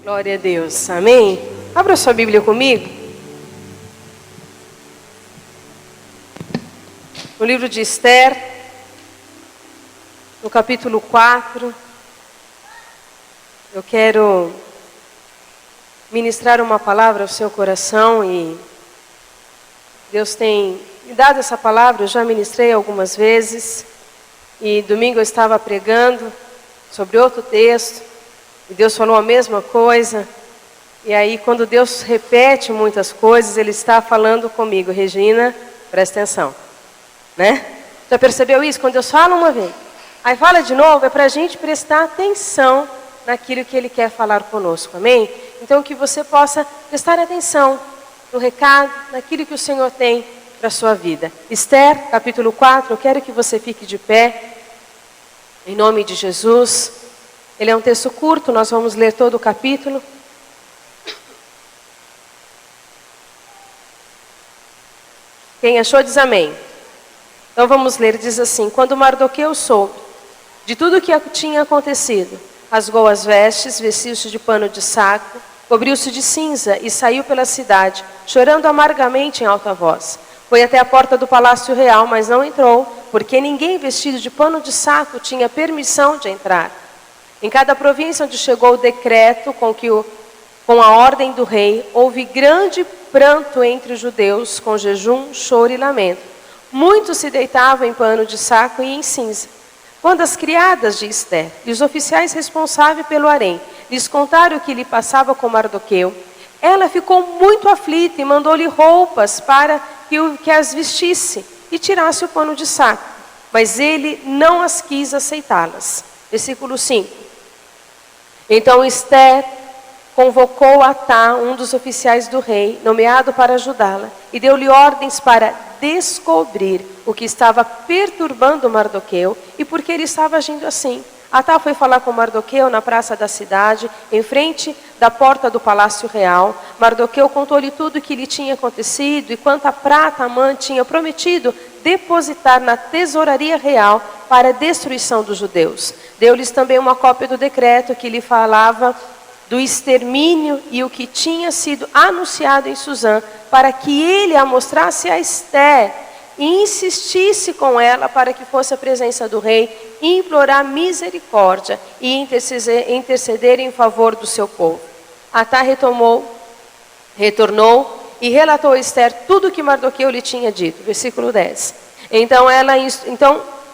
Glória a Deus, amém? Abra sua Bíblia comigo. No livro de Esther, no capítulo 4, eu quero ministrar uma palavra ao seu coração e Deus tem me dado essa palavra, eu já ministrei algumas vezes e domingo eu estava pregando sobre outro texto e Deus falou a mesma coisa. E aí quando Deus repete muitas coisas, Ele está falando comigo, Regina, presta atenção, né? Já percebeu isso? Quando Deus fala uma vez, aí fala de novo, é para a gente prestar atenção naquilo que Ele quer falar conosco, amém? Então que você possa prestar atenção no recado, naquilo que o Senhor tem para a sua vida. Esther, capítulo 4, eu quero que você fique de pé, em nome de Jesus. Ele é um texto curto, nós vamos ler todo o capítulo. Quem achou diz amém. Então vamos ler, diz assim: quando Mardoqueu soube de tudo o que tinha acontecido, rasgou as vestes, vestiu-se de pano de saco, cobriu-se de cinza e saiu pela cidade, chorando amargamente em alta voz. Foi até a porta do palácio real, mas não entrou, porque ninguém vestido de pano de saco tinha permissão de entrar. Em cada província onde chegou o decreto com a ordem do rei, houve grande pranto entre os judeus, com jejum, choro e lamento. Muitos se deitavam em pano de saco e em cinza. Quando as criadas de Esther e os oficiais responsáveis pelo harém lhes contaram o que lhe passava com Mardoqueu, ela ficou muito aflita e mandou-lhe roupas para que as vestisse e tirasse o pano de saco. Mas ele não as quis aceitá-las. Versículo 5. Então Esther convocou Atá, um dos oficiais do rei, nomeado para ajudá-la, e deu-lhe ordens para descobrir o que estava perturbando Mardoqueu e por que ele estava agindo assim. Atá foi falar com Mardoqueu na praça da cidade, em frente da porta do palácio real. Mardoqueu contou-lhe tudo o que lhe tinha acontecido e quanta prata Amã tinha prometido depositar na tesouraria real para a destruição dos judeus. Deu-lhes também uma cópia do decreto que lhe falava do extermínio e o que tinha sido anunciado em Susã, para que ele a mostrasse a Esther e insistisse com ela para que fosse à presença do rei, implorar misericórdia e interceder em favor do seu povo. Atá retornou e relatou a Esther tudo o que Mardoqueu lhe tinha dito. Versículo 10. Então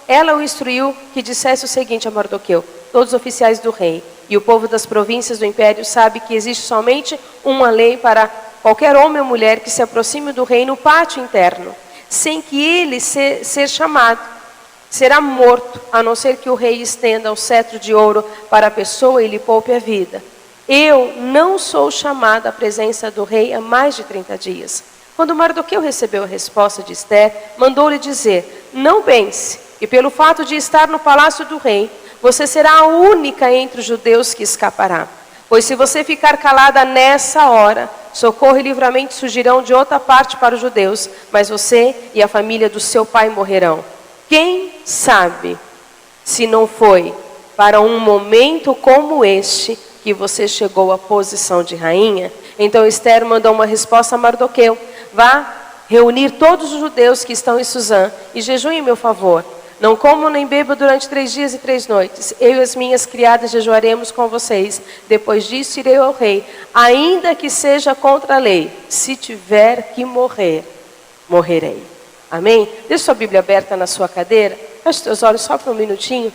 ela o instruiu que dissesse o seguinte a Mardoqueu: todos os oficiais do rei e o povo das províncias do império sabe que existe somente uma lei para qualquer homem ou mulher que se aproxime do rei no pátio interno, sem que ele ser chamado, será morto, a não ser que o rei estenda o cetro de ouro para a pessoa e lhe poupe a vida. Eu não sou chamada à presença do rei há mais de 30 dias. Quando Mardoqueu recebeu a resposta de Esther, mandou-lhe dizer: não pense que pelo fato de estar no palácio do rei, você será a única entre os judeus que escapará. Pois se você ficar calada nessa hora, socorro e livramento surgirão de outra parte para os judeus, mas você e a família do seu pai morrerão. Quem sabe se não foi para um momento como este que você chegou à posição de rainha? Então Esther mandou uma resposta a Mardoqueu: vá reunir todos os judeus que estão em Susã e jejuem em meu favor. Não como nem bebo durante 3 dias e 3 noites. Eu e as minhas criadas jejuaremos com vocês. Depois disso irei ao rei, ainda que seja contra a lei. Se tiver que morrer, morrerei. Amém? Deixa sua Bíblia aberta na sua cadeira. Feche seus olhos só por um minutinho.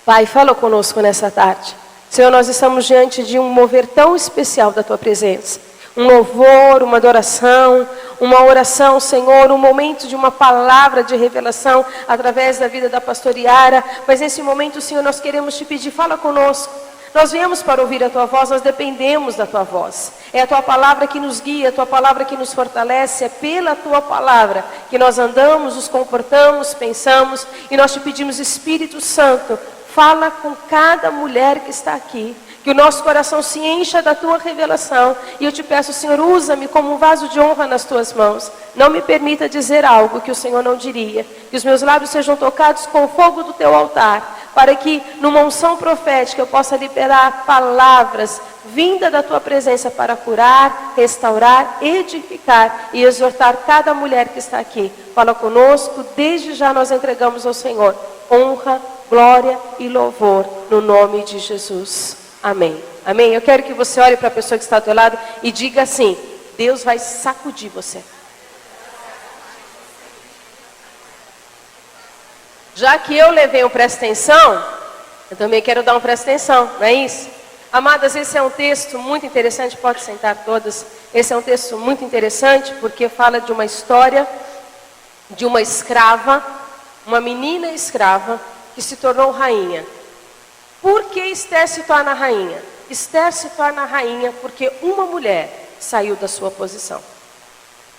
Pai, fala conosco nessa tarde. Senhor, nós estamos diante de um mover tão especial da tua presença. Um louvor, uma adoração, uma oração, Senhor, um momento de uma palavra de revelação através da vida da pastora Yara. Mas nesse momento, Senhor, nós queremos te pedir, fala conosco. Nós viemos para ouvir a tua voz, nós dependemos da tua voz. É a tua palavra que nos guia, a tua palavra que nos fortalece, é pela tua palavra que nós andamos, nos comportamos, pensamos, e nós te pedimos, Espírito Santo, fala com cada mulher que está aqui. Que o nosso coração se encha da tua revelação. E eu te peço, Senhor, usa-me como um vaso de honra nas tuas mãos. Não me permita dizer algo que o Senhor não diria. Que os meus lábios sejam tocados com o fogo do teu altar. para que numa unção profética eu possa liberar palavras vinda da tua presença para curar, restaurar, edificar e exortar cada mulher que está aqui. Fala conosco, desde já nós entregamos ao Senhor honra, glória e louvor no nome de Jesus. Amém. Amém. Eu quero que você olhe para a pessoa que está ao teu lado e diga assim: Deus vai sacudir você. Já que eu levei um presta atenção, eu também quero dar um presta atenção, não é isso? Amadas, esse é um texto muito interessante, pode sentar todas. Esse é um texto muito interessante porque fala de uma história de uma escrava, uma menina escrava que se tornou rainha. Por que Esther se torna rainha? Esther se torna rainha porque uma mulher saiu da sua posição.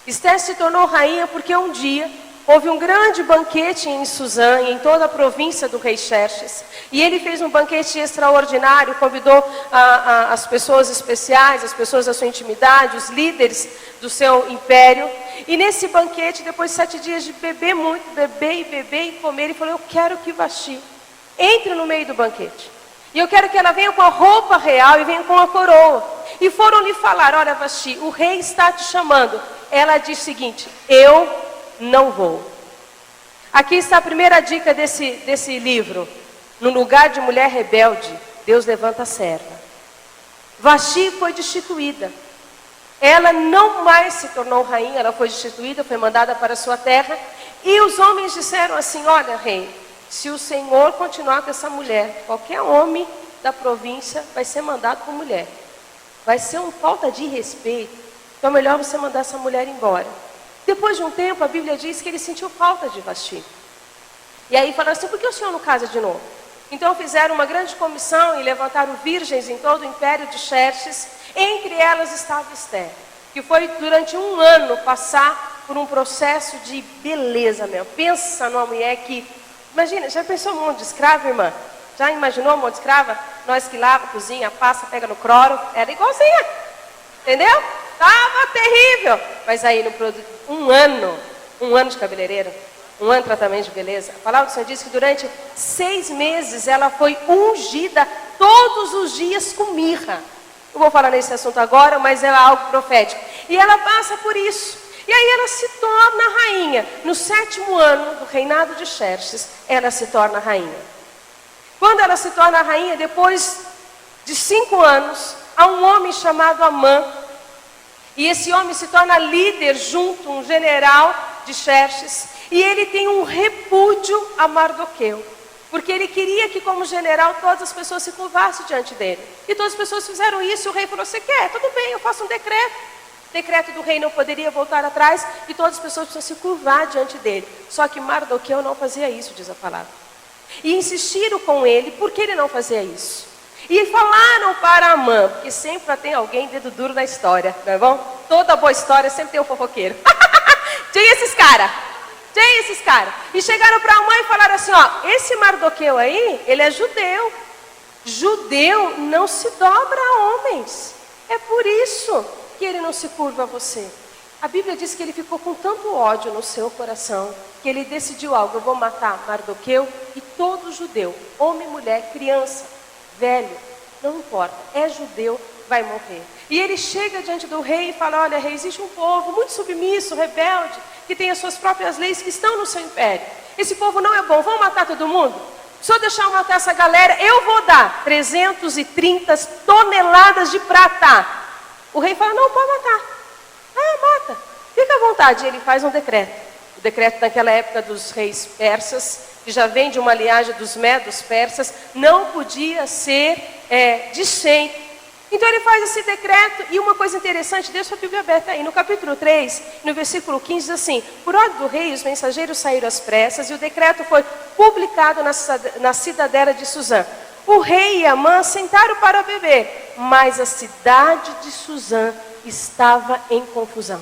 Esther se tornou rainha porque um dia houve um grande banquete em Suzã e em toda a província do rei Xerxes. E ele fez um banquete extraordinário, convidou as pessoas especiais, as pessoas da sua intimidade, os líderes do seu império. E nesse banquete, depois de 7 dias de beber muito, beber e comer, ele falou: eu quero que Vasti entre no meio do banquete. E eu quero que ela venha com a roupa real e venha com a coroa. E foram lhe falar: olha Vasti, o rei está te chamando. Ela diz o seguinte: eu não vou. Aqui está a primeira dica desse livro. No lugar de mulher rebelde, Deus levanta a serva. Vasti foi destituída. Ela não mais se tornou rainha, ela foi destituída, foi mandada para a sua terra. E os homens disseram assim: olha rei, se o Senhor continuar com essa mulher, qualquer homem da província vai ser mandado por mulher. Vai ser uma falta de respeito. Então é melhor você mandar essa mulher embora. Depois de um tempo, a Bíblia diz que ele sentiu falta de Vasti. E aí falaram assim: por que o senhor não casa de novo? Então fizeram uma grande comissão e levantaram virgens em todo o império de Xerxes. Entre elas estava Esther, que foi durante 1 ano passar por um processo de beleza mesmo. Pensa numa mulher que... Imagina, já pensou mão de escrava, irmã? Já imaginou mão de escrava? Nós que lava, cozinha, passa, pega no cloro. Era igualzinha. Entendeu? Estava terrível. Mas aí, um ano de cabeleireira, 1 ano de tratamento de beleza. A palavra do Senhor diz que durante 6 meses ela foi ungida todos os dias com mirra. Não vou falar nesse assunto agora, mas é algo profético. E ela passa por isso. E aí ela se torna rainha. No 7º ano do reinado de Xerxes, ela se torna rainha. Quando ela se torna rainha, depois de 5 anos, há um homem chamado Amã. E esse homem se torna líder junto, um general de Xerxes. E ele tem um repúdio a Mardoqueu. Porque ele queria que, como general, todas as pessoas se curvassem diante dele. E todas as pessoas fizeram isso. E o rei falou: você quer? Tudo bem, eu faço um decreto. O decreto do rei não poderia voltar atrás. E todas as pessoas precisam se curvar diante dele. Só que Mardoqueu não fazia isso, diz a palavra. E insistiram com ele, por que ele não fazia isso? E falaram para Amã, porque sempre tem alguém dedo duro na história, não é bom? Toda boa história sempre tem um fofoqueiro. Tinha esses caras. E chegaram para Amã e falaram assim: ó, esse Mardoqueu aí, ele é judeu. Judeu não se dobra a homens. É por isso que ele não se curva a você. A Bíblia diz que ele ficou com tanto ódio no seu coração, que ele decidiu algo: eu vou matar Mardoqueu e todo judeu, homem, mulher, criança, velho, não importa, é judeu, vai morrer. E ele chega diante do rei e fala: olha rei, existe um povo muito submisso, rebelde, que tem as suas próprias leis, que estão no seu império. Esse povo não é bom, vão matar todo mundo? Se eu deixar eu matar essa galera, eu vou dar 330 toneladas de prata. O rei fala: não, pode matar. Mata, fica à vontade. E ele faz um decreto. O decreto naquela época dos reis persas, que já vem de uma linhagem dos medos persas, não podia ser desfeito. Então ele faz esse decreto. E uma coisa interessante, deixa a Bíblia aberta aí, no capítulo 3, no versículo 15, diz assim: por ordem do rei, os mensageiros saíram às pressas, e o decreto foi publicado na cidadela de Suzã. O rei e Amã sentaram para beber, mas a cidade de Suzã estava em confusão.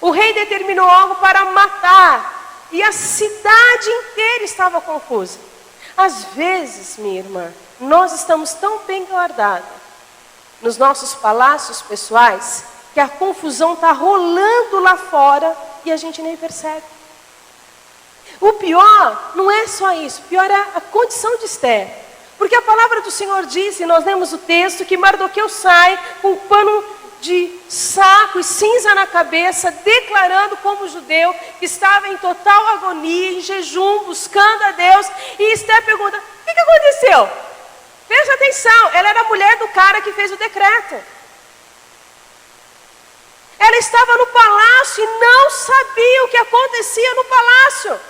O rei determinou algo para matar, e a cidade inteira estava confusa. Às vezes, minha irmã, nós estamos tão bem guardados nos nossos palácios pessoais, que a confusão está rolando lá fora e a gente nem percebe. O pior não é só isso, o pior é a condição de Esther. Porque a palavra do Senhor diz, e nós lemos o texto, que Mardoqueu sai com um pano de saco e cinza na cabeça, declarando como judeu que estava em total agonia, em jejum, buscando a Deus. E Esther pergunta, o que aconteceu? Presta atenção, ela era a mulher do cara que fez o decreto. Ela estava no palácio e não sabia o que acontecia no palácio.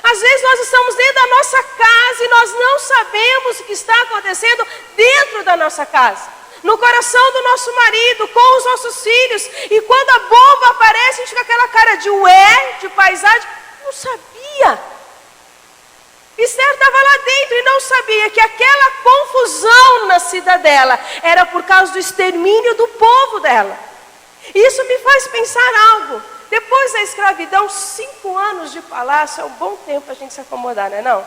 Às vezes nós estamos dentro da nossa casa e nós não sabemos o que está acontecendo dentro da nossa casa. No coração do nosso marido, com os nossos filhos. E quando a bomba aparece, a gente fica com aquela cara de ué, de paisagem. Não sabia. Esther estava lá dentro e não sabia que aquela confusão na cidadela era por causa do extermínio do povo dela. Isso me faz pensar algo. Depois da escravidão, 5 anos de palácio é um bom tempo para a gente se acomodar, não é não?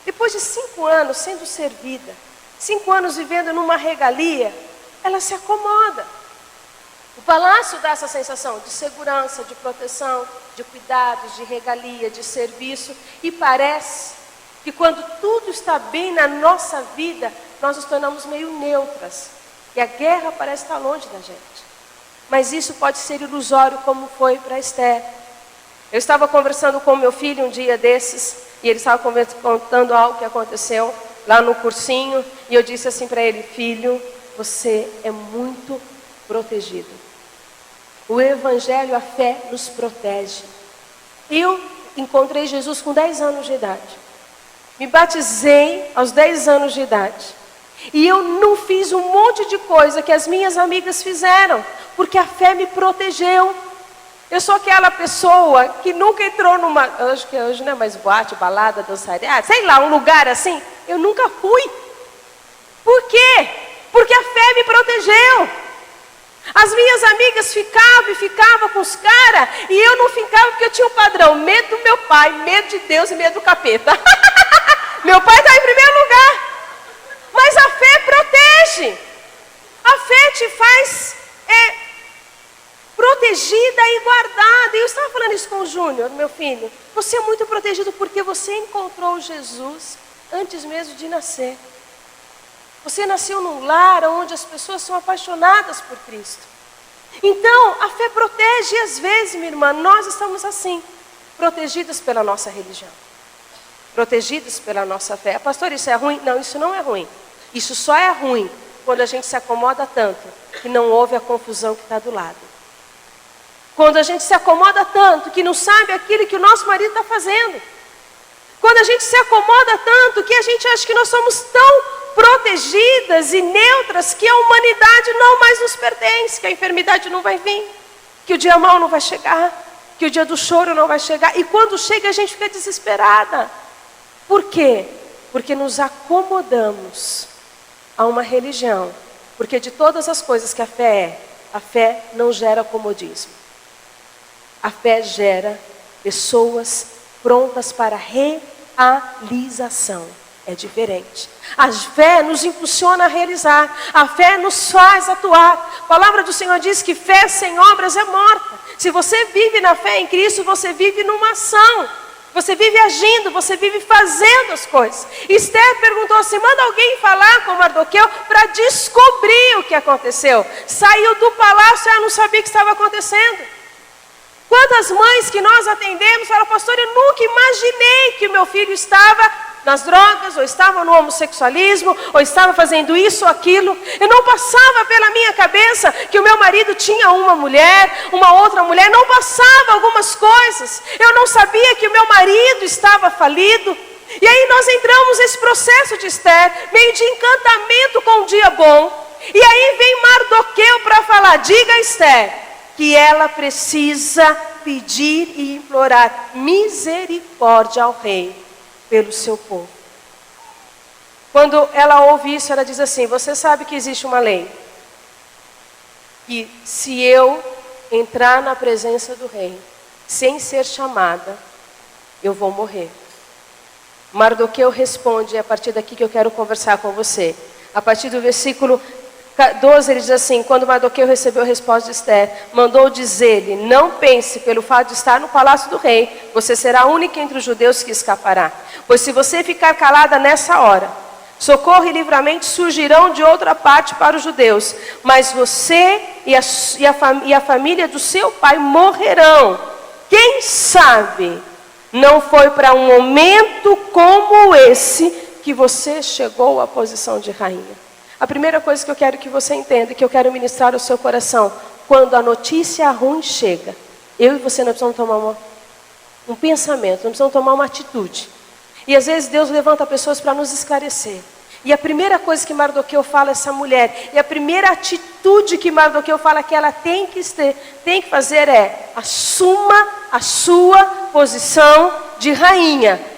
Depois de 5 anos sendo servida, 5 anos vivendo numa regalia, ela se acomoda. O palácio dá essa sensação de segurança, de proteção, de cuidados, de regalia, de serviço. E parece que quando tudo está bem na nossa vida, nós nos tornamos meio neutras. E a guerra parece estar longe da gente. Mas isso pode ser ilusório, como foi para Esther. Eu estava conversando com meu filho um dia desses, e ele estava contando algo que aconteceu lá no cursinho, e eu disse assim para ele, filho, você é muito protegido. O evangelho, a fé nos protege. Eu encontrei Jesus com 10 anos de idade. Me batizei aos 10 anos de idade. E eu não fiz um monte de coisa que as minhas amigas fizeram, porque a fé me protegeu. Eu sou aquela pessoa que nunca entrou numa, acho que hoje não é mais boate, balada, dançaria, sei lá, um lugar assim. Eu nunca fui. Por quê? Porque a fé me protegeu. As minhas amigas ficavam com os caras, e eu não ficava porque eu tinha um padrão, medo do meu pai, medo de Deus e medo do capeta. Meu pai está em primeiro lugar. Mas a fé protege. A fé te faz protegida e guardada. E eu estava falando isso com o Júnior, meu filho. Você é muito protegido porque você encontrou Jesus antes mesmo de nascer. Você nasceu num lar onde as pessoas são apaixonadas por Cristo. Então, a fé protege. E às vezes, minha irmã, nós estamos assim, protegidas pela nossa religião. Protegidos pela nossa fé. Pastor, isso é ruim? Não, isso não é ruim. Isso só é ruim quando a gente se acomoda tanto que não ouve a confusão que está do lado. Quando a gente se acomoda tanto que não sabe aquilo que o nosso marido está fazendo. Quando a gente se acomoda tanto que a gente acha que nós somos tão protegidas e neutras que a humanidade não mais nos pertence, que a enfermidade não vai vir, que o dia mau não vai chegar, que o dia do choro não vai chegar. E quando chega a gente fica desesperada. Por quê? Porque nos acomodamos a uma religião. Porque de todas as coisas que a fé não gera comodismo. A fé gera pessoas prontas para realização. É diferente. A fé nos impulsiona a realizar. A fé nos faz atuar. A palavra do Senhor diz que fé sem obras é morta. Se você vive na fé em Cristo, você vive numa ação. Você vive agindo, você vive fazendo as coisas. Esther perguntou assim, manda alguém falar com Mardoqueu para descobrir o que aconteceu. Saiu do palácio e ela não sabia o que estava acontecendo. Quantas mães que nós atendemos falam, pastor, eu nunca imaginei que o meu filho estava nas drogas, ou estava no homossexualismo, ou estava fazendo isso ou aquilo. Eu não passava pela minha cabeça que o meu marido tinha uma mulher, uma outra mulher, não passava algumas coisas. Eu não sabia que o meu marido estava falido. E aí nós entramos nesse processo de Esther, meio de encantamento com um dia bom. E aí vem Mardoqueu para falar, diga a Esther, que ela precisa pedir e implorar misericórdia ao rei pelo seu povo. Quando ela ouve isso, ela diz assim, você sabe que existe uma lei, que se eu entrar na presença do rei, sem ser chamada, eu vou morrer. Mardoqueu responde, é a partir daqui que eu quero conversar com você. A partir do versículo 12, ele diz assim: quando Mardoqueu recebeu a resposta de Esther, mandou dizer-lhe: não pense, pelo fato de estar no palácio do rei, você será a única entre os judeus que escapará. Pois se você ficar calada nessa hora, socorro e livramento surgirão de outra parte para os judeus, mas você e a família do seu pai morrerão. Quem sabe não foi para um momento como esse que você chegou à posição de rainha. A primeira coisa que eu quero que você entenda, que eu quero ministrar ao seu coração: quando a notícia ruim chega, eu e você não precisamos tomar um pensamento, não precisamos tomar uma atitude. E às vezes Deus levanta pessoas para nos esclarecer. E a primeira coisa que Mardoqueu fala a essa mulher, e a primeira atitude que Mardoqueu fala que ela tem que fazer é: assuma a sua posição de rainha.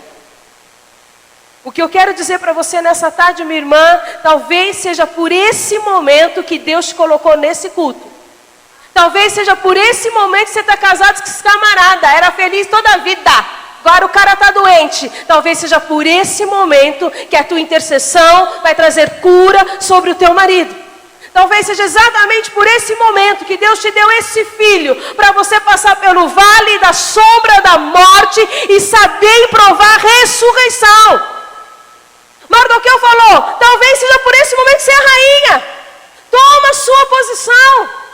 O que eu quero dizer para você nessa tarde, minha irmã, talvez seja por esse momento que Deus te colocou nesse culto. Talvez seja por esse momento que você está casado com esse camarada, era feliz toda a vida, agora o cara está doente. Talvez seja por esse momento que a tua intercessão vai trazer cura sobre o teu marido. Talvez seja exatamente por esse momento que Deus te deu esse filho, para você passar pelo vale da sombra da morte e saber e provar a ressurreição. Mardoqueu falou: talvez seja por esse momento que você é rainha. Toma a sua posição.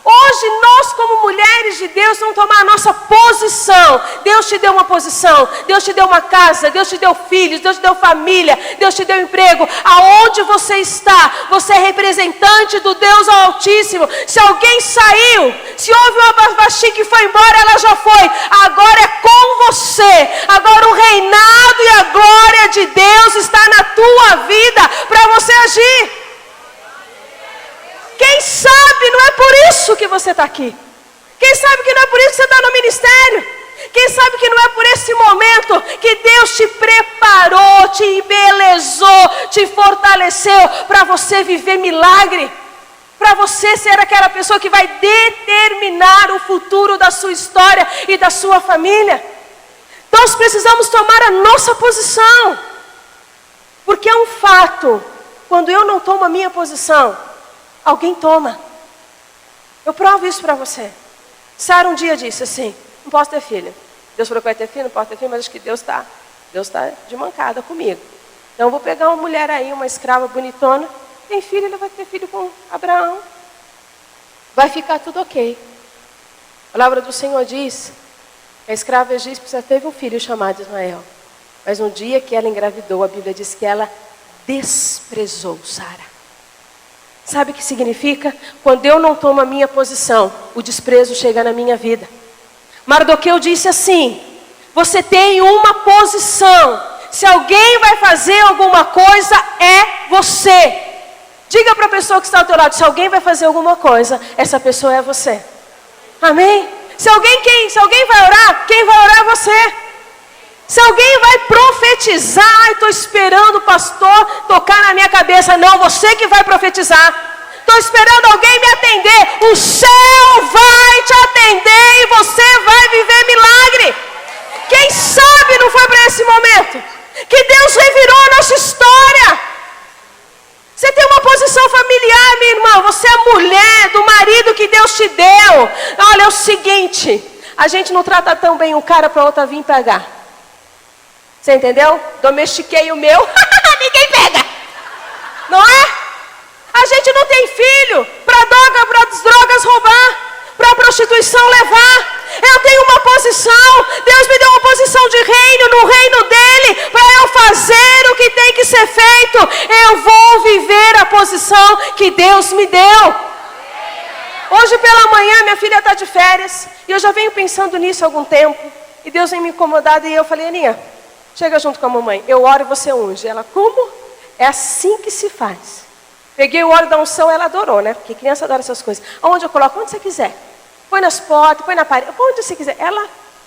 Hoje nós, como mulheres de Deus, vamos tomar a nossa posição. Deus te deu uma posição, Deus te deu uma casa, Deus te deu filhos, Deus te deu família, Deus te deu emprego. Aonde você está, você é representante do Deus Altíssimo. Se alguém saiu, se houve uma Basti que foi embora, ela já foi. Agora é com você. Agora o reinado e a glória de Deus está na tua vida para você agir. Quem sabe não é por isso que você está aqui. Quem sabe que não é por isso que você está no ministério. Quem sabe que não é por esse momento que Deus te preparou, te embelezou, te fortaleceu para você viver milagre. Para você ser aquela pessoa que vai determinar o futuro da sua história e da sua família. Nós precisamos tomar a nossa posição. Porque é um fato, quando eu não tomo a minha posição, alguém toma. Eu provo isso para você. Sara um dia disse assim: não posso ter filho. Deus falou que vai ter filho, não posso ter filho, mas acho que Deus está de mancada comigo. Então eu vou pegar uma mulher aí, uma escrava bonitona, tem filho, ele vai ter filho com Abraão. Vai ficar tudo ok. A palavra do Senhor diz que a escrava egípcia teve um filho chamado Ismael. Mas um dia que ela engravidou, a Bíblia diz que ela desprezou Sara. Sabe o que significa? Quando eu não tomo a minha posição, o desprezo chega na minha vida. Mardoqueu disse assim: você tem uma posição. Se alguém vai fazer alguma coisa, é você. Diga para a pessoa que está ao teu lado: se alguém vai fazer alguma coisa, essa pessoa é você. Amém? Se alguém vai orar, quem vai orar é você. Se alguém vai profetizar, estou esperando o pastor tocar na minha cabeça. Não, você que vai profetizar. Estou esperando alguém me atender. O céu vai te atender e você vai viver milagre. Quem sabe não foi para esse momento que Deus revirou a nossa história. Você tem uma posição familiar, minha irmã. Você é mulher do marido que Deus te deu. Olha, é o seguinte: a gente não trata tão bem um cara para outra vir pegar. Você entendeu? Domestiquei o meu, ninguém pega. Não é? A gente não tem filho para as drogas roubar, para a prostituição levar. Eu tenho uma posição. Deus me deu uma posição de reino, no reino dele, para eu fazer o que tem que ser feito. Eu vou viver a posição que Deus me deu. Hoje pela manhã minha filha está de férias, e eu já venho pensando nisso há algum tempo. E Deus vem me incomodado, e eu falei: Aninha, chega junto com a mamãe, eu oro e você unge. Ela: como? É assim que se faz. Peguei o óleo da unção, ela adorou, né? Porque criança adora essas coisas. Aonde eu coloco? Onde você quiser. Põe nas portas, põe na parede, onde você quiser.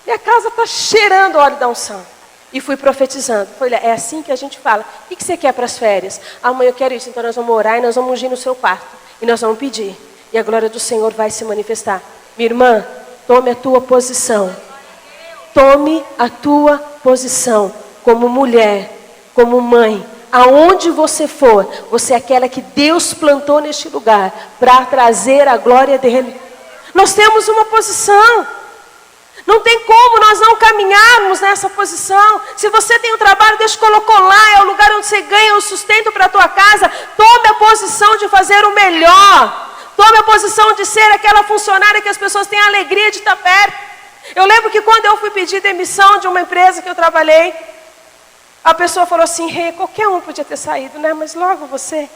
Minha casa está cheirando o óleo da unção. E fui profetizando. Falei: é assim que a gente fala. O que você quer para as férias? Mãe, eu quero isso. Então nós vamos orar e nós vamos ungir no seu quarto. E nós vamos pedir. E a glória do Senhor vai se manifestar. Minha irmã, tome a tua posição. Tome a tua posição como mulher, como mãe, aonde você for, você é aquela que Deus plantou neste lugar para trazer a glória dele. Nós temos uma posição. Não tem como nós não caminharmos nessa posição. Se você tem um trabalho, Deus colocou lá, é o lugar onde você ganha o sustento para a tua casa. Tome a posição de fazer o melhor. Tome a posição de ser aquela funcionária que as pessoas têm a alegria de estar perto. Eu lembro que quando eu fui pedir demissão de uma empresa que eu trabalhei, a pessoa falou assim: qualquer um podia ter saído, né? Mas logo você.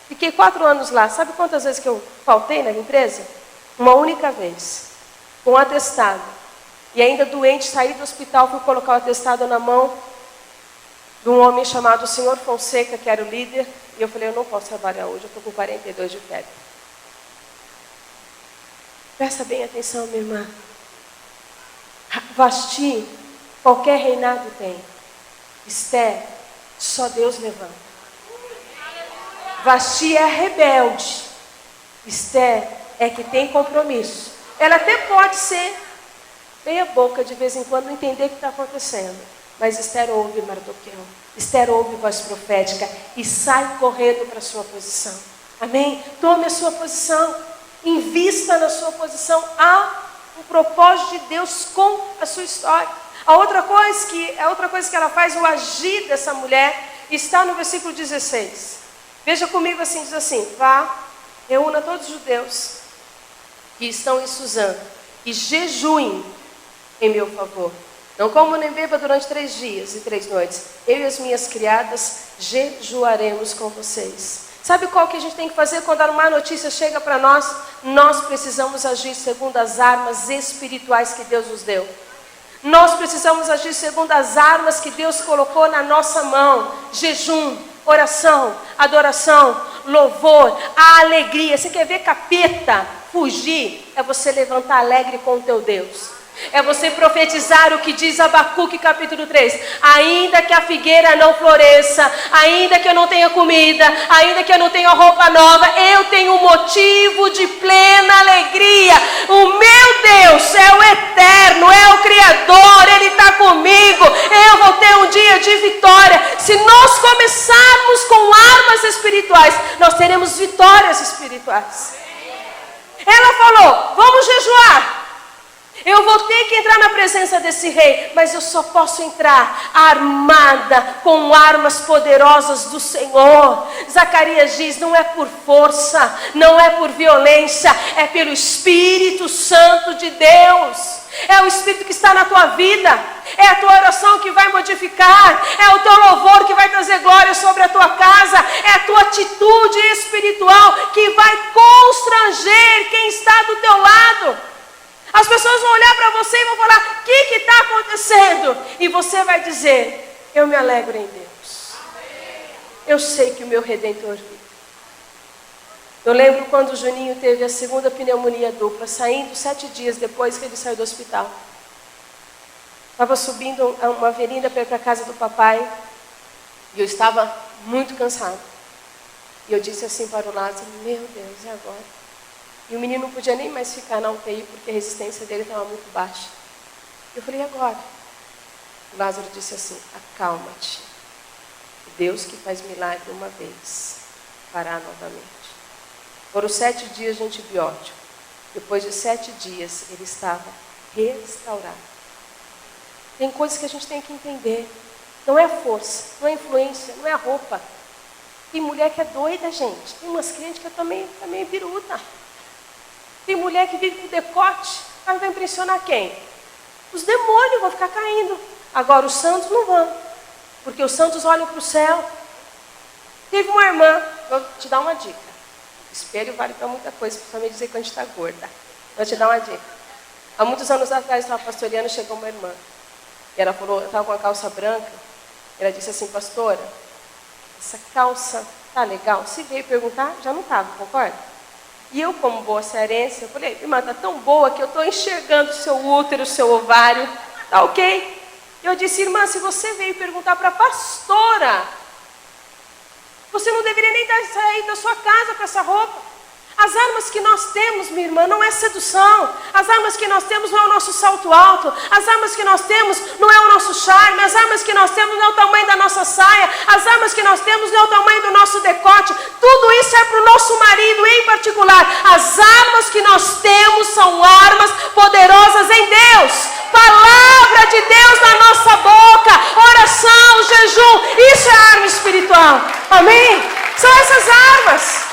Fiquei 4 anos lá. Sabe quantas vezes que eu faltei na empresa? Uma única vez. Com um atestado. E ainda doente, saí do hospital, fui colocar o atestado na mão de um homem chamado Senhor Fonseca, que era o líder. E eu falei: eu não posso trabalhar hoje, eu estou com 42 de febre. Presta bem atenção, minha irmã. Vasti, qualquer reinado tem. Esther, só Deus levanta. Vasti é rebelde. Esther é que tem compromisso. Ela até pode ser meia boca de vez em quando, não entender o que está acontecendo. Mas Esther ouve Mardoqueu. Esther ouve voz profética e sai correndo para a sua posição. Amém? Tome a sua posição. Invista na sua posição. Há um propósito de Deus com a sua história. A outra coisa que ela faz, o agir dessa mulher, está no versículo 16. Veja comigo assim, diz assim: vá, reúna todos os judeus que estão em Suzã e jejuem em meu favor. Não como nem beba durante 3 dias e 3 noites. Eu e as minhas criadas jejuaremos com vocês. Sabe qual que a gente tem que fazer quando a má notícia chega para nós? Nós precisamos agir segundo as armas espirituais que Deus nos deu. Nós precisamos agir segundo as armas que Deus colocou na nossa mão. Jejum, oração, adoração, louvor, a alegria. Você quer ver capeta fugir? É você levantar alegre com o teu Deus. É você profetizar o que diz Abacuque capítulo 3. Ainda que a figueira não floresça, ainda que eu não tenha comida, ainda que eu não tenha roupa nova, eu tenho um motivo de plena alegria. O meu Deus é o eterno, é o Criador, Ele está comigo. Eu vou ter um dia de vitória. Se nós começarmos com armas espirituais, nós teremos vitórias espirituais. Ela falou: vamos jejuar. Eu vou ter que entrar na presença desse rei, mas eu só posso entrar armada com armas poderosas do Senhor. Zacarias diz: não é por força, não é por violência, é pelo Espírito Santo de Deus. É o Espírito que está na tua vida, é a tua oração que vai modificar, é o teu louvor que vai trazer glória sobre a tua casa, é a tua atitude espiritual que vai constranger quem está do teu lado. As pessoas vão olhar para você e vão falar: o que está acontecendo? E você vai dizer: eu me alegro em Deus. Eu sei que o meu Redentor vive. Eu lembro quando o Juninho teve a segunda pneumonia dupla, saindo 7 dias depois que ele saiu do hospital. Estava subindo uma avenida para ir para a casa do papai, e eu estava muito cansado. E eu disse assim para o Lázaro: meu Deus, e agora? E o menino não podia nem mais ficar na UTI, porque a resistência dele estava muito baixa. Eu falei: e agora? O Lázaro disse assim: acalma-te. Deus que faz milagre uma vez, fará novamente. Foram 7 dias de antibiótico. Depois de 7 dias, ele estava restaurado. Tem coisas que a gente tem que entender. Não é força, não é influência, não é roupa. Tem mulher que é doida, gente. Tem umas crentes que também biruta. Tem mulher que vive com decote. Ela vai impressionar quem? Os demônios vão ficar caindo. Agora os santos não vão. Porque os santos olham para o céu. Teve uma irmã, vou te dar uma dica. Espelho vale para muita coisa, principalmente dizer que a gente está gorda. Vou te dar uma dica. Há muitos anos atrás, estava pastoreando, chegou uma irmã. E ela falou, eu estava com uma calça branca. Ela disse assim: pastora, essa calça tá legal? Se veio perguntar, já não estava, concorda? E eu, como boa cearense, eu falei: irmã, está tão boa que eu estou enxergando o seu útero, o seu ovário. Tá ok? Eu disse: irmã, se você veio perguntar para a pastora, você não deveria nem sair da sua casa com essa roupa. As armas que nós temos, minha irmã, não é sedução. As armas que nós temos não é o nosso salto alto. As armas que nós temos não é o nosso charme. As armas que nós temos não é o tamanho da nossa saia. As armas que nós temos não é o tamanho do nosso decote. Tudo isso é para o nosso marido em particular. As armas que nós temos são armas poderosas em Deus. Palavra de Deus na nossa boca. Oração, jejum. Isso é arma espiritual. Amém? São essas armas.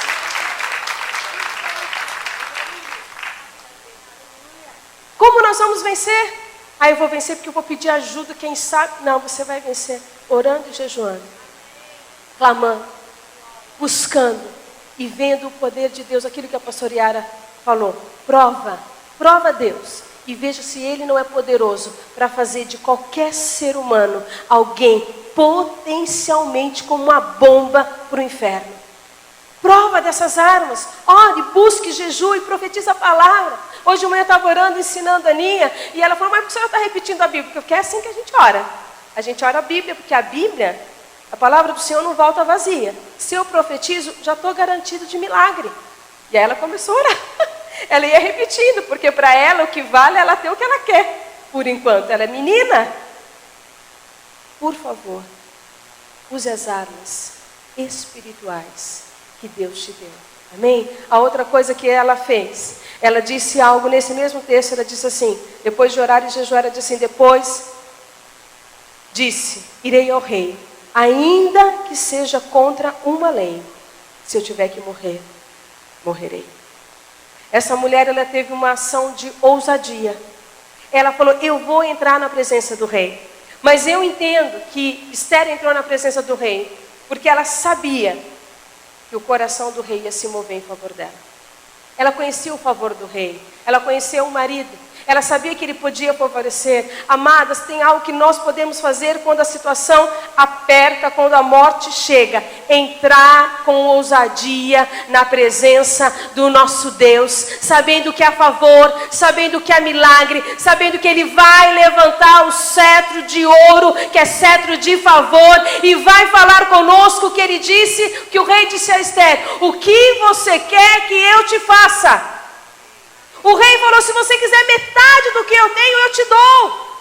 Como nós vamos vencer? Eu vou vencer porque eu vou pedir ajuda, quem sabe? Não, você vai vencer orando e jejuando, clamando, buscando e vendo o poder de Deus, aquilo que a pastora Yara falou. Prova Deus e veja se Ele não é poderoso para fazer de qualquer ser humano alguém potencialmente como uma bomba para o inferno. Prova dessas armas, ore, busque, jejue, profetiza a palavra. Hoje de manhã eu estava orando, ensinando a Aninha, e ela falou, mas por que a senhora está repetindo a Bíblia? Porque é assim que a gente ora. A gente ora a Bíblia, porque a Bíblia, a palavra do Senhor não volta vazia. Se eu profetizo, já estou garantido de milagre. E aí ela começou a orar. Ela ia repetindo, porque para ela o que vale é ela ter o que ela quer. Por enquanto, ela é menina. Por favor, use as armas espirituais que Deus te deu. Amém? A outra coisa que ela fez, ela disse algo nesse mesmo texto, ela disse assim, depois de orar e jejuar, ela disse assim, depois disse, irei ao rei, ainda que seja contra uma lei, se eu tiver que morrer, morrerei. Essa mulher, ela teve uma ação de ousadia. Ela falou, eu vou entrar na presença do rei. Mas eu entendo que Esther entrou na presença do rei, porque ela sabia que o coração do rei ia se mover em favor dela. Ela conhecia o favor do rei, ela conhecia o marido, ela sabia que ele podia favorecer. Amadas, tem algo que nós podemos fazer quando a situação aperta, quando a morte chega. Entrar com ousadia na presença do nosso Deus, sabendo que é a favor, sabendo que é milagre, sabendo que Ele vai levantar o cetro de ouro, que é cetro de favor, e vai falar conosco que Ele disse, que o rei disse a Esther, o que você quer que eu te faça? O rei falou, se você quiser metade do que eu tenho, eu te dou.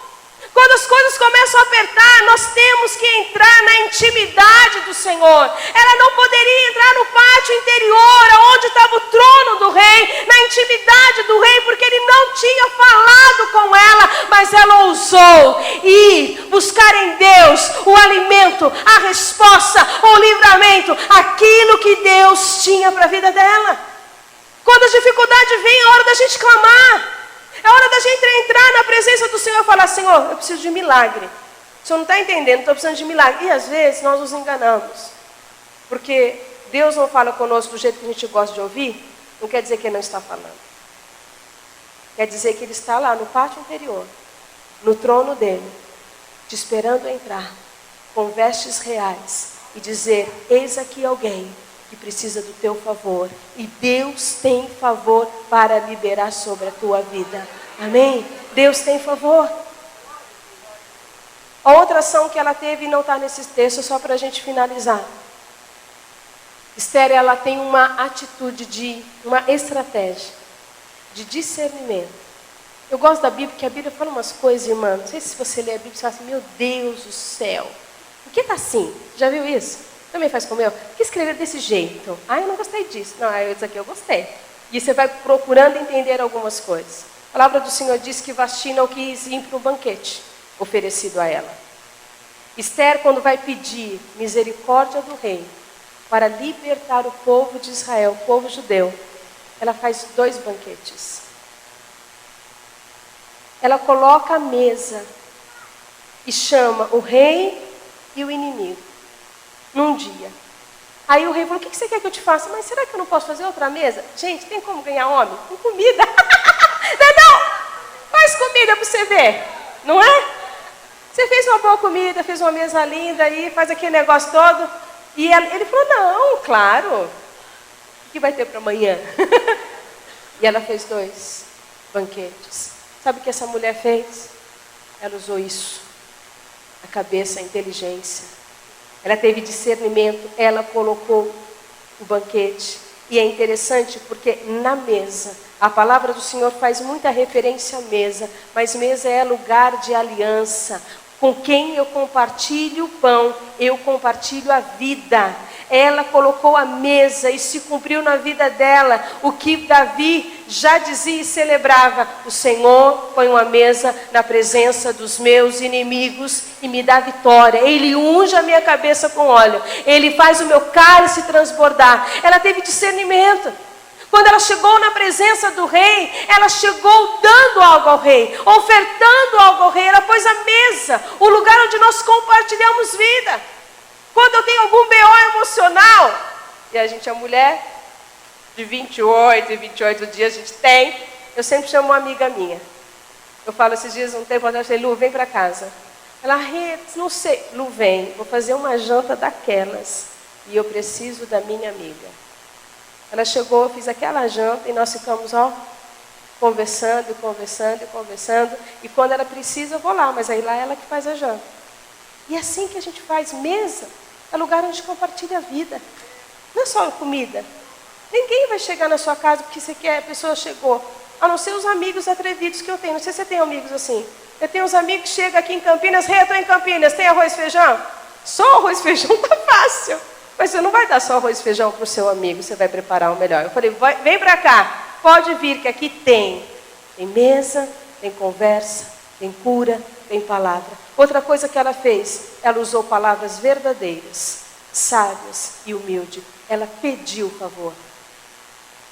Quando as coisas começam a apertar, nós temos que entrar na intimidade do Senhor. Ela não poderia entrar no pátio interior, onde estava o trono do rei, na intimidade do rei, porque ele não tinha falado com ela, mas ela ousou ir buscar em Deus o alimento, a resposta, o livramento, aquilo que Deus tinha para a vida dela. Quando a dificuldade vem, é hora da gente clamar. É hora da gente entrar na presença do Senhor e falar, Senhor, eu preciso de milagre. O Senhor não está entendendo, estou precisando de milagre. E às vezes nós nos enganamos. Porque Deus não fala conosco do jeito que a gente gosta de ouvir, não quer dizer que Ele não está falando. Quer dizer que Ele está lá no pátio interior, no trono dEle, te esperando entrar, com vestes reais, e dizer, eis aqui alguém que precisa do teu favor, e Deus tem favor para liberar sobre a tua vida. Amém? Deus tem favor. A outra ação que ela teve, não está nesse texto, só para a gente finalizar. Esther, ela tem uma atitude uma estratégia de discernimento. Eu gosto da Bíblia, porque a Bíblia fala umas coisas, irmã, não sei se você lê a Bíblia e fala assim, meu Deus do céu, por que está assim? Já viu isso? Também faz como eu? Por que escrever desse jeito? Eu não gostei disso. Não, isso aqui eu gostei. E você vai procurando entender algumas coisas. A palavra do Senhor diz que Vasti não quis ir para o banquete oferecido a ela. Esther, quando vai pedir misericórdia do rei para libertar o povo de Israel, o povo judeu, ela faz 2 banquetes. Ela coloca a mesa e chama o rei e o inimigo. Num dia. Aí o rei falou, o que você quer que eu te faça? Mas será que eu não posso fazer outra mesa? Gente, tem como ganhar homem? Com comida. Não, faz comida para você ver. Não é? Você fez uma boa comida, fez uma mesa linda aí, faz aquele negócio todo. E ele falou, não, claro. O que vai ter para amanhã? E ela fez 2 banquetes. Sabe o que essa mulher fez? Ela usou isso. A cabeça, a inteligência. Ela teve discernimento, ela colocou o banquete E é interessante porque na mesa, a palavra do Senhor faz muita referência à mesa, mas mesa é lugar de aliança. Com quem eu compartilho o pão, eu compartilho a vida. Ela colocou a mesa e se cumpriu na vida dela o que Davi já dizia e celebrava: o Senhor põe uma mesa na presença dos meus inimigos e me dá vitória. Ele unge a minha cabeça com óleo, Ele faz o meu cálice transbordar. Ela teve discernimento. Quando ela chegou na presença do rei, ela chegou dando algo ao rei, ofertando algo ao rei. Ela pôs a mesa, o lugar onde nós compartilhamos vida. Quando eu tenho algum BO emocional, e a gente é mulher, de 28 dias a gente tem, eu sempre chamo uma amiga minha. Eu falo esses dias, um tempo atrás, eu falei: Lu, vem para casa. Ela: não sei. Lu, vem, vou fazer uma janta daquelas, e eu preciso da minha amiga. Ela chegou, eu fiz aquela janta, e nós ficamos, conversando, e quando ela precisa, eu vou lá, mas aí lá é ela que faz a janta. E é assim que a gente faz. Mesa é lugar onde compartilha a vida. Não é só comida. Ninguém vai chegar na sua casa porque você quer, a pessoa chegou. A não ser os amigos atrevidos que eu tenho. Não sei se você tem amigos assim. Eu tenho uns amigos que chegam aqui em Campinas: eu estou em Campinas, tem arroz e feijão? Só arroz e feijão tá fácil. Mas você não vai dar só arroz e feijão para o seu amigo, você vai preparar o melhor. Eu falei: vem para cá, pode vir que aqui tem. Tem mesa, tem conversa, tem cura, tem palavra. Outra coisa que ela fez, ela usou palavras verdadeiras, sábias e humildes. Ela pediu favor.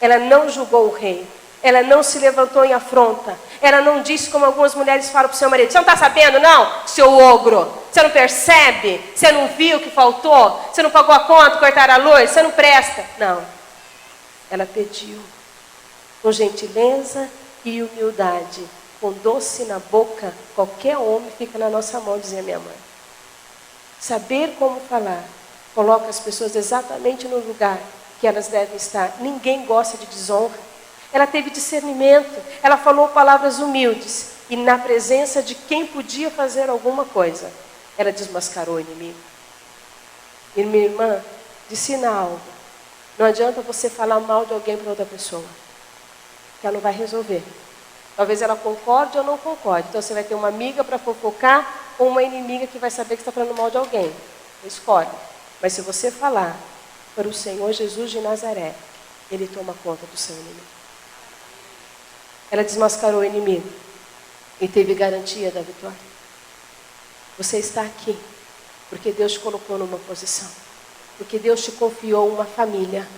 Ela não julgou o rei. Ela não se levantou em afronta. Ela não disse como algumas mulheres falam para o seu marido: você não está sabendo não, seu ogro? Você não percebe? Você não viu que faltou? Você não pagou a conta, cortaram a luz? Você não presta? Não. Ela pediu com gentileza e humildade. Com doce na boca, qualquer homem fica na nossa mão, dizia minha mãe. Saber como falar coloca as pessoas exatamente no lugar que elas devem estar. Ninguém gosta de desonra. Ela teve discernimento, ela falou palavras humildes, e na presença de quem podia fazer alguma coisa, ela desmascarou o inimigo. E minha irmã, ensina algo. Não adianta você falar mal de alguém para outra pessoa, que ela não vai resolver. Talvez ela concorde ou não concorde. Então você vai ter uma amiga para fofocar ou uma inimiga que vai saber que está falando mal de alguém. Escolhe. Mas se você falar para o Senhor Jesus de Nazaré, Ele toma conta do seu inimigo. Ela desmascarou o inimigo e teve garantia da vitória. Você está aqui porque Deus te colocou numa posição. Porque Deus te confiou uma família.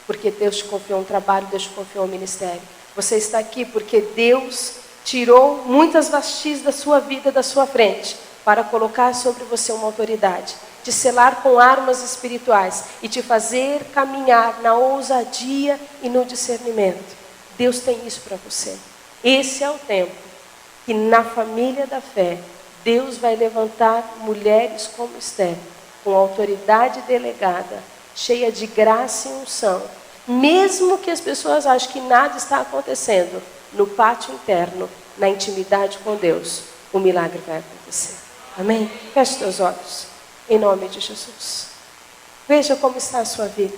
Porque Deus te confiou um trabalho, Deus te confiou um ministério. Você está aqui porque Deus tirou muitas vestes da sua vida, da sua frente, para colocar sobre você uma autoridade, te selar com armas espirituais e te fazer caminhar na ousadia e no discernimento. Deus tem isso para você. Esse é o tempo que na família da fé, Deus vai levantar mulheres como Esther, com autoridade delegada, cheia de graça e unção. Mesmo que as pessoas achem que nada está acontecendo, no pátio interno, na intimidade com Deus, o milagre vai acontecer. Amém? Feche seus olhos, em nome de Jesus. Veja como está a sua vida.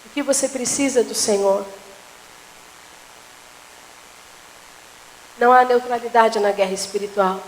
O que você precisa do Senhor. Não há neutralidade na guerra espiritual.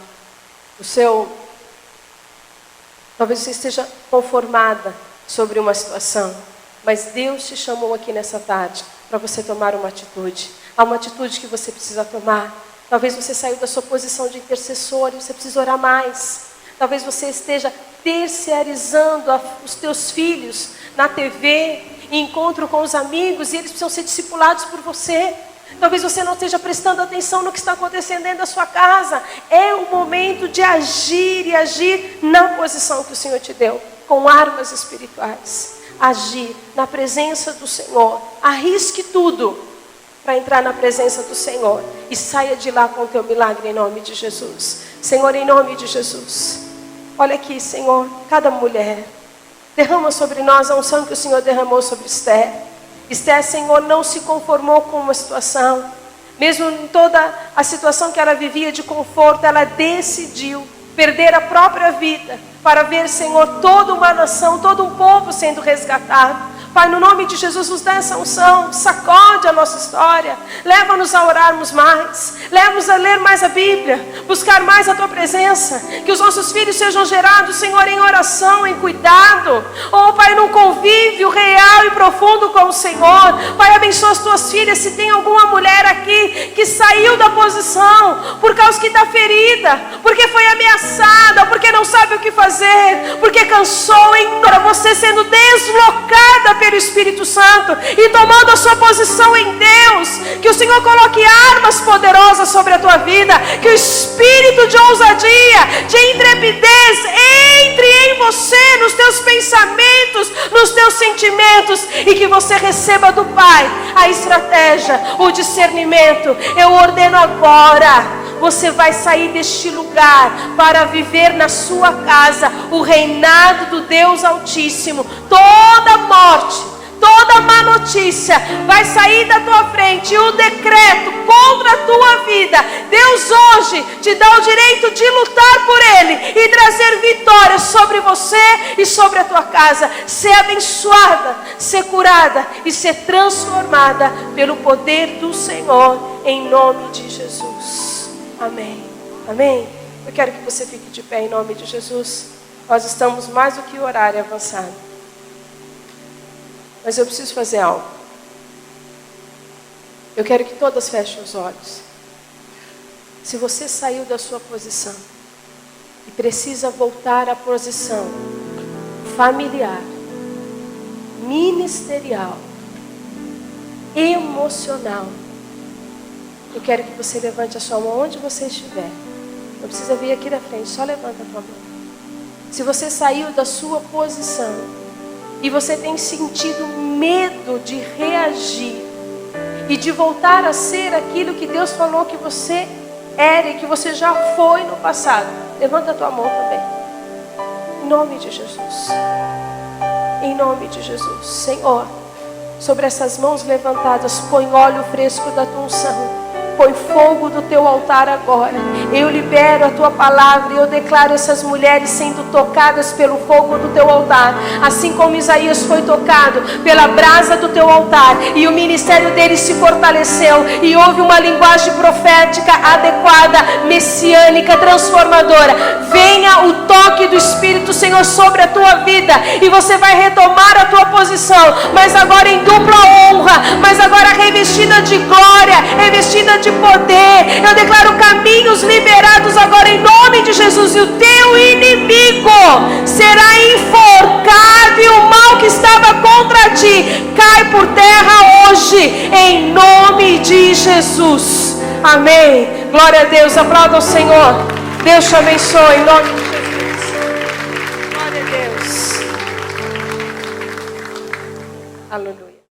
Talvez você esteja conformada sobre uma situação. Mas Deus te chamou aqui nessa tarde para você tomar uma atitude. Há uma atitude que você precisa tomar. Talvez você saiu da sua posição de intercessor e você precisa orar mais. Talvez você esteja terceirizando os teus filhos na TV, em encontro com os amigos, e eles precisam ser discipulados por você. Talvez você não esteja prestando atenção no que está acontecendo dentro da sua casa. É o momento de agir e agir na posição que o Senhor te deu, com armas espirituais. Agir na presença do Senhor. Arrisque tudo para entrar na presença do Senhor e saia de lá com o teu milagre em nome de Jesus. Senhor, em nome de Jesus, olha aqui, Senhor, cada mulher, derrama sobre nós a unção que o Senhor derramou sobre Esther. Esther, Senhor, não se conformou com uma situação, mesmo em toda a situação que ela vivia de conforto, ela decidiu perder a própria vida para ver, Senhor, toda uma nação, todo um povo sendo resgatado. Pai, no nome de Jesus, nos dá essa unção, sacode a nossa história, leva-nos a orarmos mais, leva-nos a ler mais a Bíblia, buscar mais a Tua presença, que os nossos filhos sejam gerados, Senhor, em oração, em cuidado, oh Pai, num convívio real e profundo com o Senhor. Pai, abençoa as Tuas filhas, se tem alguma mulher aqui que saiu da posição, por causa que está ferida, porque foi ameaçada, porque não sabe o que fazer, porque cansou, em você sendo deslocada pelo Espírito Santo e tomando a sua posição em Deus, que o Senhor coloque armas poderosas sobre a tua vida, que o espírito de ousadia, de intrepidez entre em você, nos teus pensamentos, nos teus sentimentos, e que você receba do Pai a estratégia, o discernimento. Eu ordeno agora, você vai sair deste lugar para viver na sua casa o reinado do Deus Altíssimo. Toda morte, toda má notícia vai sair da tua frente, e o decreto contra a tua vida, Deus hoje te dá o direito de lutar por Ele e trazer vitória sobre você e sobre a tua casa. Ser abençoada, ser curada e ser transformada pelo poder do Senhor, em nome de Jesus. Amém. Amém. Eu quero que você fique de pé em nome de Jesus. Nós estamos mais do que horário avançado. Mas eu preciso fazer algo. Eu quero que todas fechem os olhos. Se você saiu da sua posição e precisa voltar à posição familiar, ministerial, emocional, eu quero que você levante a sua mão onde você estiver. Não precisa vir aqui na frente, só levanta a tua mão. Se você saiu da sua posição e você tem sentido medo de reagir e de voltar a ser aquilo que Deus falou que você era e que você já foi no passado, levanta a tua mão também. Em nome de Jesus. Em nome de Jesus. Senhor, sobre essas mãos levantadas, põe óleo fresco da tua unção. Põe fogo do teu altar agora. Eu libero a tua palavra e eu declaro essas mulheres sendo tocadas pelo fogo do teu altar. Assim como Isaías foi tocado pela brasa do teu altar e o ministério dele se fortaleceu e houve uma linguagem profética adequada, messiânica, transformadora. Venha o toque do Espírito, Senhor, sobre a tua vida e você vai retomar a tua posição, mas agora em dupla honra, mas agora revestida de glória, revestida de poder. Eu declaro caminhos liberados agora em nome de Jesus, e o teu inimigo será enforcado e o mal que estava contra ti cai por terra hoje em nome de Jesus. Amém. Glória a Deus. Aplauda ao Senhor. Deus te abençoe em nome de Jesus. Glória a Deus. Aleluia.